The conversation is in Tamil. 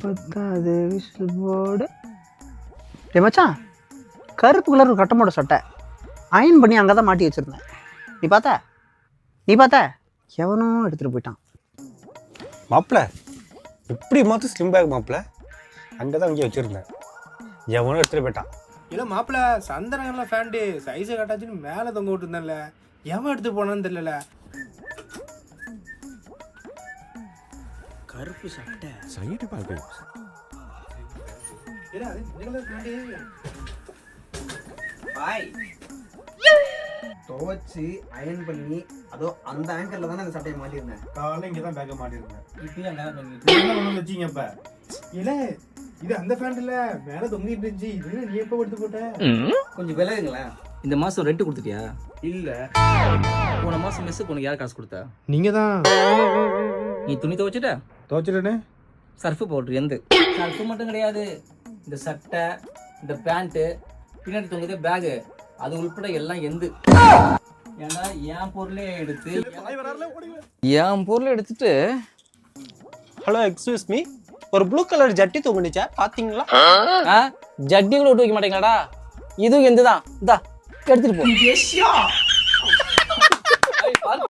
பத்தாவது விசில் போர்டு. டேய் மச்சான், கருப்பு கலர் கட்டமோட சட்டை அயன் பண்ணி அங்கே தான் மாட்டி வச்சுருந்தேன். நீ பார்த்த எவனும் எடுத்துகிட்டு போயிட்டான். மாப்பிள்ள இப்படி மாற்று ஸ்லிம் பேக் மாப்பிள்ள அங்கே தான் இங்கே வச்சுருந்தேன். எவனும் எடுத்துகிட்டு போயிட்டான். இல்லை மாப்பிள்ள சந்தனங்கள்லாம் ஃபேண்டு சைஸை கட்டாச்சுன்னு மேலே தொங்க விட்டுருந்தேன்ல, எவன் எடுத்து போனான்னு தெரியல. கருப்பு சட்டை சைடு பார்க்க துவச்சி அயன் பண்ணி அதோ அந்த ஆங்கரில் தானே அந்த சட்டையை மாட்டியிருந்தேன். காலையில் இங்கே தான் பேக்கை மாட்டிருந்தேன். இப்போ வச்சிங்க இப்போ இல்லை இது அந்த ஃபேண்ட் இல்லை மேலே தொங்கிட்டு இருந்துச்சு. இது நீ எப்போ எடுத்து போட்ட? கொஞ்சம் விலகுங்களேன். இந்த மாதம் ரெண்ட் கொடுத்துட்டியா? இல்லை போன மாதம் மெஸ்ஸுக்கு உனக்கு யார் காசு கொடுத்தா? நீங்கள் தான். நீ துணி துவைச்சிட்ட? துவச்சிட்டேனே. சர்ஃபு பவுட்ரு எந்த சர்ஃபு மட்டும் கிடையாது, இந்த சட்டை, இந்த பேண்ட்டு, பின்னாடி தொங்குதே பேகு, அது உள்பட எல்லாம் எந்து. ஏன்னா என் பொருளே எடுத்துட்டு ஹலோ எக்ஸ்கியூஸ் மீ, ஒரு ப்ளூ கலர் ஜட்டி தூங்குனுச்சா பார்த்தீங்களா? ஜட்டி கூட விட்டு வைக்க மாட்டேங்களாடா? இதுவும் எந்த தான், இந்தா எடுத்துட்டு போ.